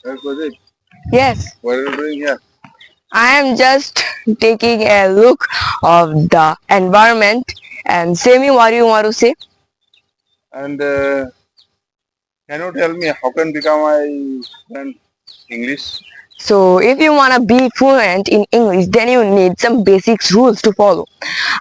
That was it. Yes, What are you doing here? I am just taking a look of the environment and say me what you want to say. And can you tell me how can become I learn English? So if you want to be fluent in English, then you need some basics rules to follow.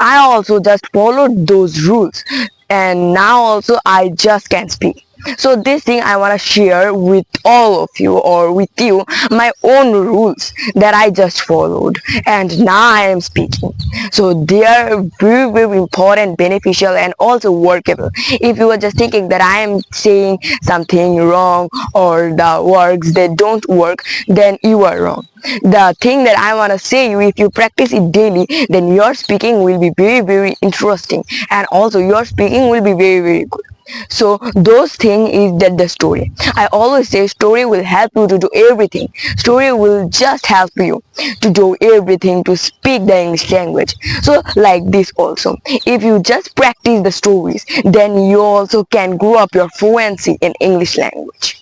I also just followed those rules and now also I just can speak. So this thing I want to share with all of you or with you my own rules that I just followed and now I am speaking. So they are very important, beneficial and also workable. If you are just thinking that I am saying something wrong or the words that don't work, then you are wrong. The thing that I want to say you, if you practice it daily, then your speaking will be very interesting and also your speaking will be very good. So those thing is that the story. I always say story will help you to do everything. Story will just help you to do everything to speak the English language. So like this also, if you just practice the stories, then you also can grow up your fluency in English language.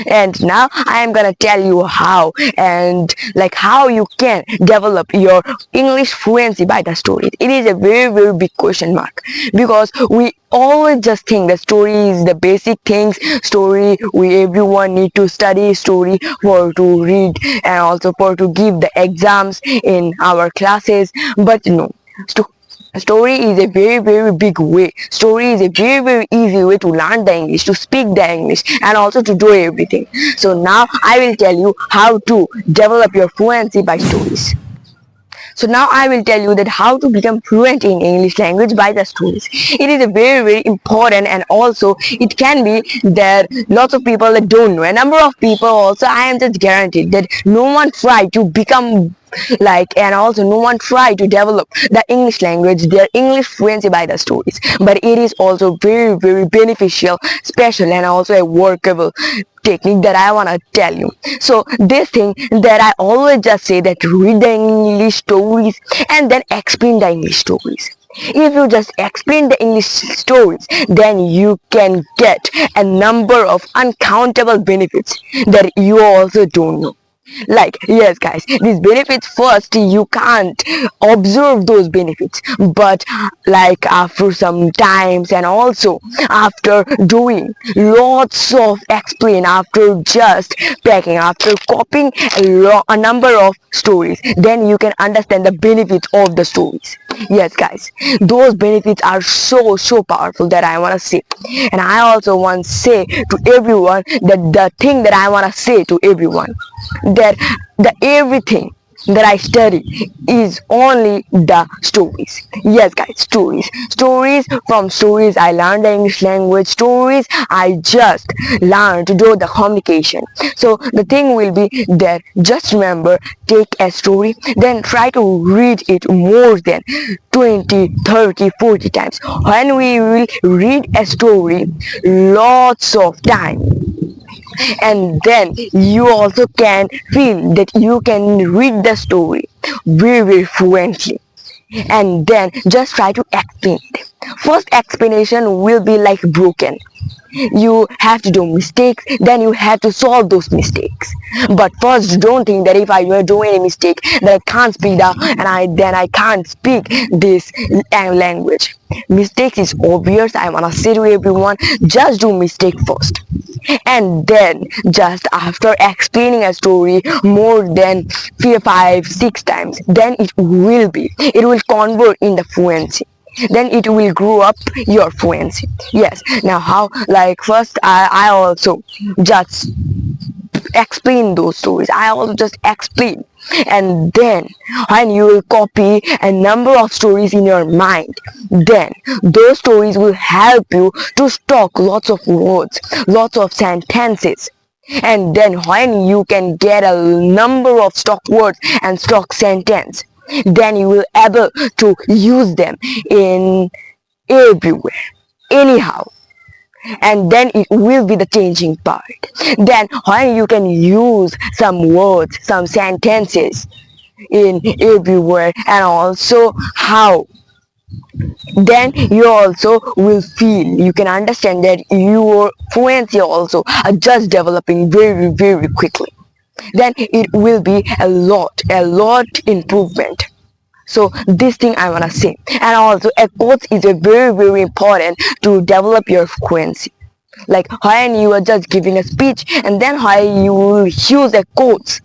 And now I am gonna tell you how and like how you can develop your English fluency by the story. It is a very big question mark because we always just think the story is the basic things. Story we everyone need to study story for to read and also for to give the exams in our classes, but no. Story is a very big way. Story is a very easy way to learn the English, to speak the English, and also to do everything. So now I will tell you how to develop your fluency by stories. So now I will tell you that how to become fluent in English language by the stories. It is a very important and also it can be that lots of people that don't know. A number of people also I am just guaranteed that no one try to become like and also no one try to develop the English language, their English fluency by the stories. But it is also very beneficial, special and also a workable technique that I want to tell you. So this thing that I always just say that read the English stories and then explain the English stories. If you just explain the English stories, then you can get a number of uncountable benefits that you also don't know. Like yes guys, these benefits first you can't observe those benefits, but like after some times and also after doing lots of explain, after just packing, after copying a number of stories, then you can understand the benefits of the stories. Yes guys, those benefits are so powerful that I want to say. And I also want to say to everyone that the thing that I want to say to everyone, that the everything that I study is only the stories. Yes guys, stories. Stories, from stories I learned the English language. Stories I just learned to do the communication. So the thing will be that just remember, take a story, then try to read it more than 20, 30, 40 times. When we will read a story lots of time, and then you also can feel that you can read the story very fluently, and then just try to explain it. First explanation will be like broken. You have to do mistakes, then you have to solve those mistakes. But first don't think that if I were doing a mistake that I can't speak that and I can't speak this language. Mistakes is obvious. I want to say to everyone, just do mistake first, and then just after explaining a story more than 4, 5, 6 times, then it will convert in the fluency, then it will grow up your fluency. Yes, now how, like first I also just explain those stories. I also just explain, and then when you will copy a number of stories in your mind, then those stories will help you to stock lots of words, lots of sentences. And then when you can get a number of stock words and stock sentence, then you will able to use them in everywhere, anyhow, and then it will be the changing part. Then when you can use some words, some sentences in everywhere, and also how then you also will feel, you can understand that your fluency also are just developing very very quickly. Then it will be a lot improvement. So this thing I wanna say. And also a quote is a very very important to develop your fluency. Like when you are just giving a speech and then how you will use a quotes,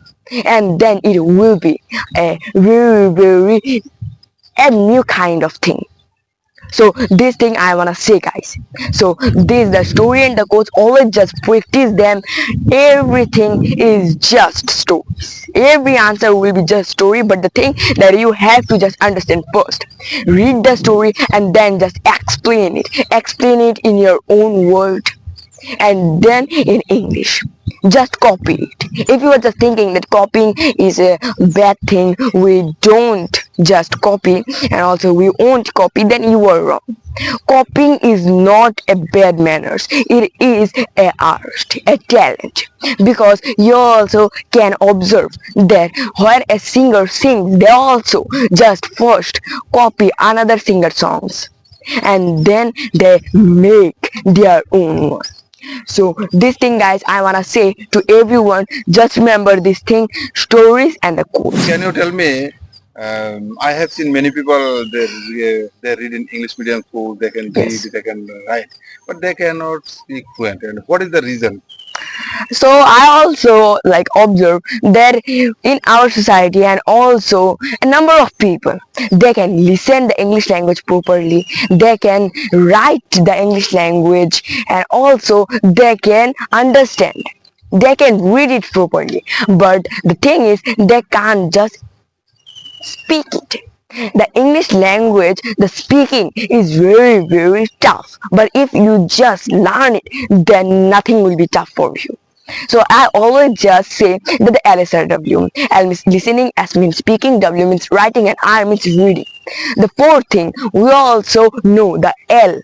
and then it will be a very very a new kind of thing. So this thing I wanna say, guys. So this the story and the quotes, always just practice them. Everything is just stories. Every answer will be just story, but the thing that you have to just understand first, read the story and then just explain it in your own word, and then in English. Just copy it. If you are just thinking that copying is a bad thing, we don't just copy and also we won't copy, then you are wrong. Copying is not a bad manners. It is a art, a talent. Because you also can observe that when a singer sings, they also just first copy another singer songs and then they make their own one. So this thing, guys, I wanna say to everyone, just remember this thing, stories and the quotes. Can you tell me? I have seen many people they read in English medium school. They can read, Yes. they can write, but they cannot speak fluent. And what is the reason? So I also like observe that in our society and also a number of people, they can listen the English language properly, they can write the English language, and also they can understand, they can read it properly, but the thing is they can't just speak it. The English language, the speaking is very very tough, but if you just learn it, then nothing will be tough for you. So I always just say that the LSRW, L means listening, S means speaking, W means writing, and R means reading. The fourth thing, we also know the L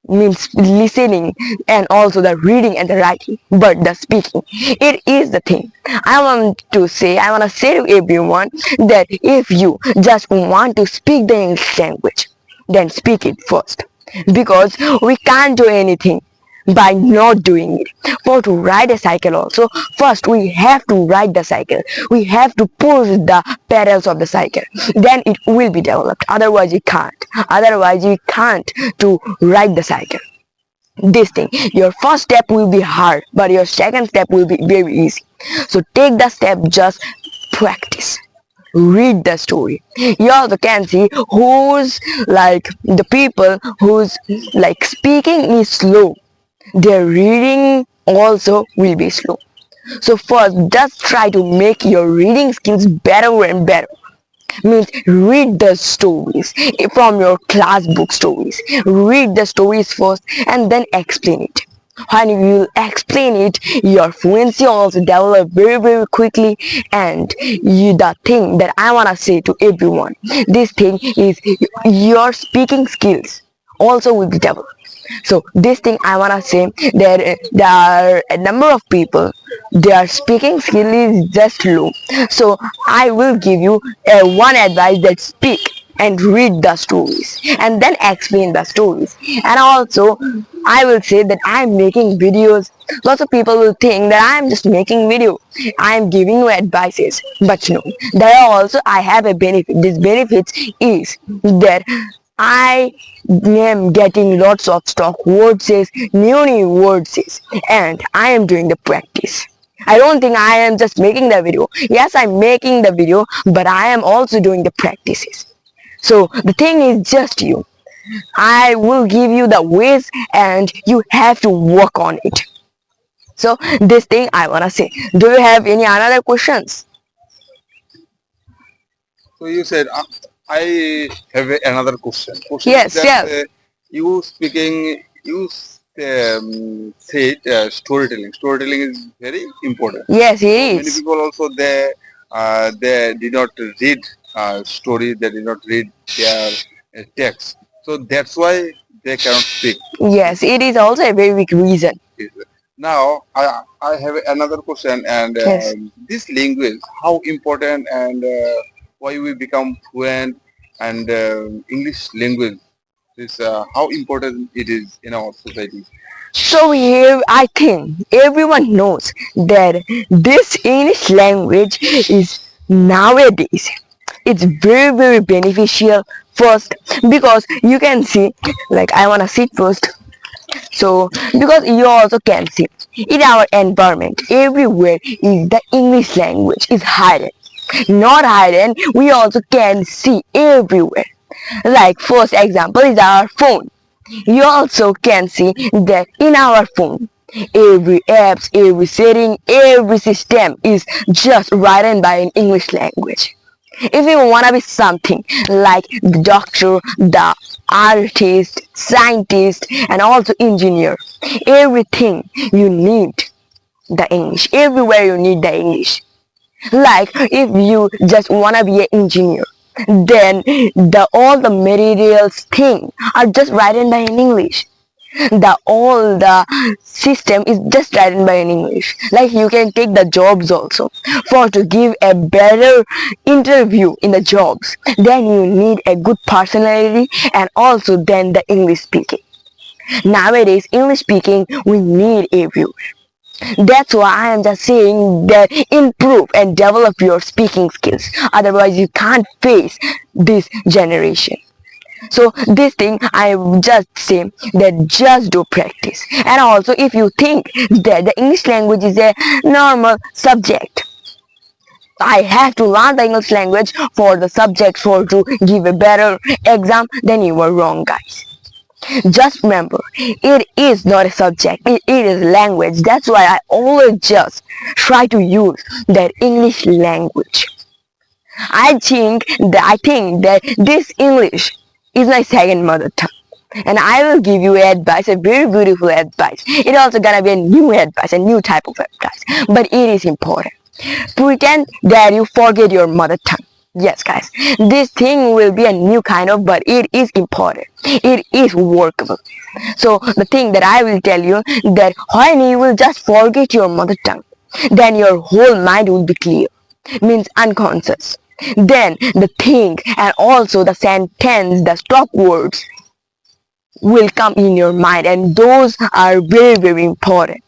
means listening and also the reading and the writing, but the speaking, it is the thing. I want to say to everyone that if you just want to speak the English language, then speak it first, because we can't do anything by not doing it. For to ride a cycle also, first we have to ride the cycle, we have to push the pedals of the cycle, then it will be developed. Otherwise you can't to ride the cycle. This thing, your first step will be hard, but your second step will be very easy. So take the step, just practice, read the story. You also can see who's like the people who's like speaking is slow, their reading also will be slow. So first, just try to make your reading skills better and better. Means read the stories from your class book stories. Read the stories first and then explain it. When you explain it, your fluency also develop very very quickly. And the thing that I wanna say to everyone, this thing is your speaking skills also will be developed. So this thing I wanna say that there are a number of people, their speaking skill is just low. So I will give you one advice, that speak and read the stories and then explain the stories. And also I will say that I'm making videos. Lots of people will think that I'm just making video, I'm giving you advices, but no, there are also I have a benefit. This benefit is that I am getting lots of stock words, new words, and I am doing the practice. I don't think I am just making the video. Yes, I'm making the video, but I am also doing the practices. So the thing is just you. I will give you the ways and you have to work on it. So this thing I wanna say. Do you have any other questions? So you said I have another question. Question is Yes, that yes. you speaking you said storytelling. Storytelling is very important. Yes, it So many is. people also they did not read stories. They did not read their text. So that's why they cannot speak. Yes, it is also a very big reason. Now I have another question, and Yes. this language, how important and why we become fluent and English language. This how important it is in our society. So here I think everyone knows that this English language is nowadays it's very beneficial first because you can see like I wanna sit first. So because you also can see in our environment everywhere is the English language is hidden. Not hidden, we also can see everywhere. Like first example is our phone. You also can see that in our phone, every apps, every setting, every system is just written by an English language. If you wanna be something like the doctor, the artist, scientist, and also engineer, everything you need the English. Everywhere you need the English. Like if you just wanna be an engineer, then the all the materials thing are just written by in English. The all the system is just written by in English. Like you can take the jobs also. For to give a better interview in the jobs, then you need a good personality and also then the English speaking. Nowadays English speaking we need everywhere. That's why I am just saying that improve and develop your speaking skills. Otherwise, you can't face this generation. So this thing I just say that just do practice. And also if you think that the English language is a normal subject, I have to learn the English language for the subject for to give a better exam, then you are wrong guys. Just remember, it is not a subject, it is language. That's why I always just try to use that English language. I think that this English is my second mother tongue. And I will give you advice, a very beautiful advice. It's also gonna be a new advice, a new type of advice. But it is important. Pretend that you forget your mother tongue. Yes, guys, this thing will be a new kind of, but it is important. It is workable. So the thing that I will tell you that when you will just forget your mother tongue, then your whole mind will be clear. Means unconscious. Then the thing and also the sentence, the stop words will come in your mind, and those are very important.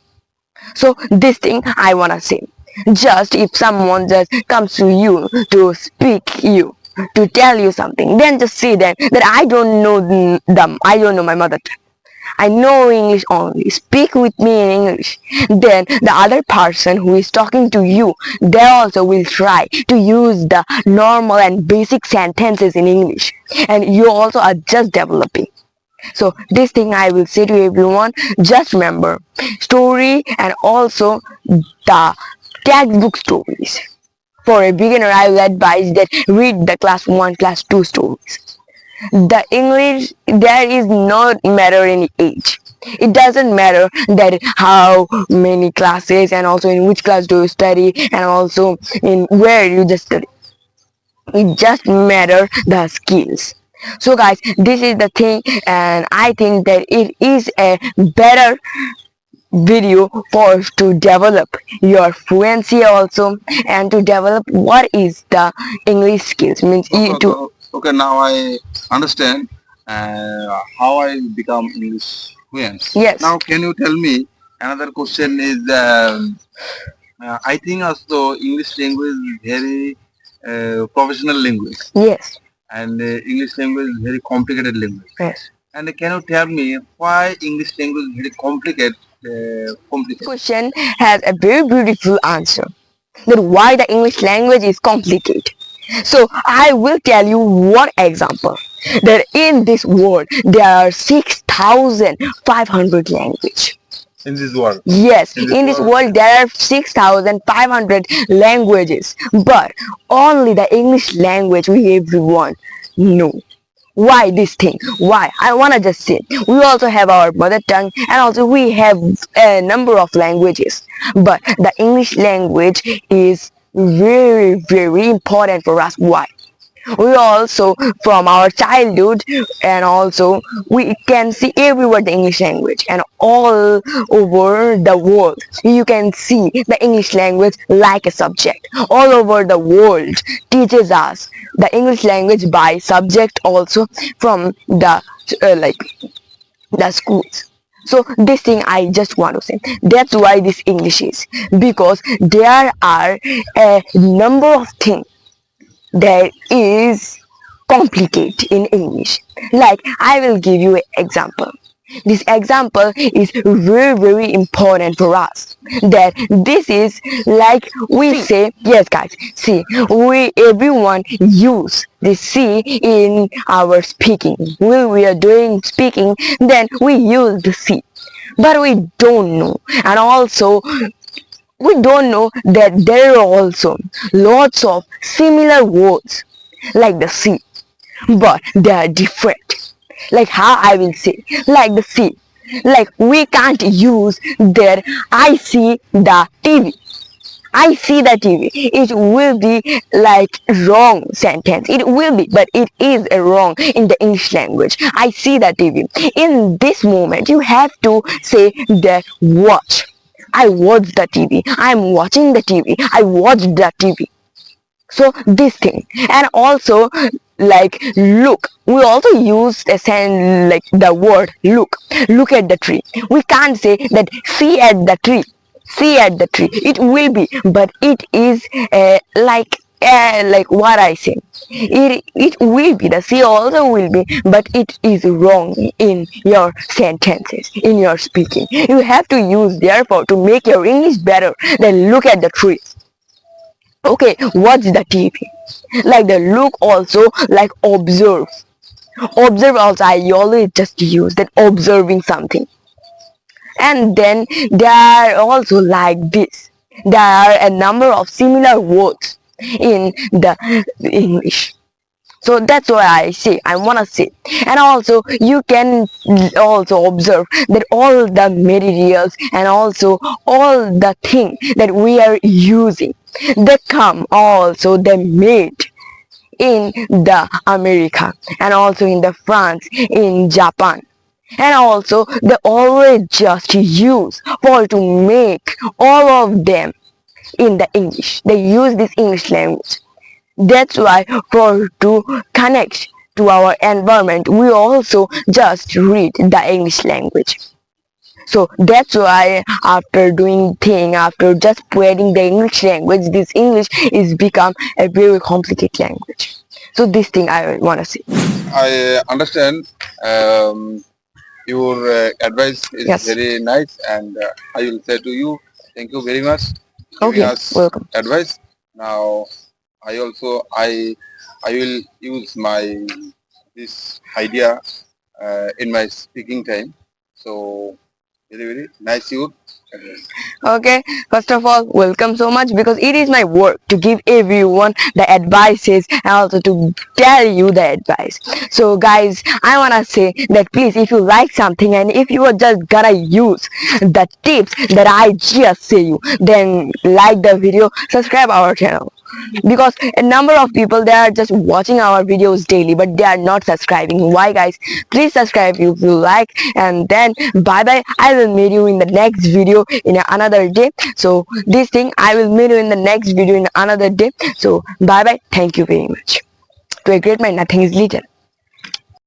So this thing I wanna say. Just if someone just comes to you to speak you, to tell you something, then just say that I don't know them, I don't know my mother tongue. I know English only. Speak with me in English. Then the other person who is talking to you, they also will try to use the normal and basic sentences in English. And you also are just developing. So this thing I will say to everyone, just remember story and also the textbook stories. For a beginner I will advise that read the class 1, class 2 stories. The English there is no matter any age. It doesn't matter that how many classes and also in which class do you study and also in where you just study. It just matter the skills. So guys, this is the thing, and I think that it is a better video for to develop your fluency also and to develop what is the English skills means Okay, you okay, to okay. Now I understand how I become English fluent. yes. Now, can you tell me another question is I think also English language is very professional language, Yes. and English language is very complicated language. Yes. And can you tell me why English language is very complicated? Complicated. Question has a very beautiful answer. That why the English language is complicated. So I will tell you one example. That in this world there are 6,500 language. In this world. Yes, in this world there are 6,500 languages, but only the English language we everyone know. Why this thing? Why? I wanna just say we also have our mother tongue and also we have a number of languages, but the English language is very important for us. Why? We also from our childhood and also we can see everywhere the English language, and all over the world you can see the English language like a subject. All over the world teaches us the English language by subject also from the like the schools. So this thing I just want to say, that's why this English is, because there are a number of things that is complicated in English. Like I will give you an example. This example is very important for us, that this is like we say, yes guys, see, we everyone use the C in our speaking. When we are doing speaking, then we use the C, but we don't know. And also we don't know that there are also lots of similar words like the C, but they are different. Like how I will say, like the C, like we can't use that I see the TV. I see the TV. It will be like wrong sentence. It will be, but it is a wrong in the English language. I see the TV. In this moment, you have to say that watch. I watch the TV. I'm watching the TV. I watched the TV. So this thing, and also like look, we also use a send like the word look at the tree. We can't say that see at the tree, see at the tree. It will be, but it is like what I say, it will be, the see also will be, but it is wrong in your sentences, in your speaking. You have to use therefore to make your English better, then look at the tree. Okay, watch the TV. Like the look also, like observe. Observe also, I always just use that, observing something. And then there are also like this. There are a number of similar words in the English. So that's why I want to say. And also you can also observe that all the materials and also all the things that we are using, they come also, they made in the America, and also in the France, in Japan. And also they always just use for to make all of them in the English. They use this English language. That's why for to connect to our environment, we also just read the English language. So that's why after doing thing, after just spreading the English language, this English is become a very complicated language. So this thing I want to say. I understand. Your advice is Yes. very nice, and I will say to you, thank you very much giving Okay, us welcome. advice. Now, I will use my this idea in my speaking time. So, very nice you advice. Okay, first of all, welcome so much, because it is my work to give everyone the advices and also to tell you the advice. So guys, I wanna say that please, if you like something and if you are just gonna use the tips that I just say you, then like the video, subscribe our channel, because a number of people, they are just watching our videos daily but they are not subscribing. Why guys? Please subscribe if you like, and then bye bye. I will meet you in the next video in another day. So this thing, I will meet you in the next video in another day. So bye bye, thank you very much. To a great mind nothing is little.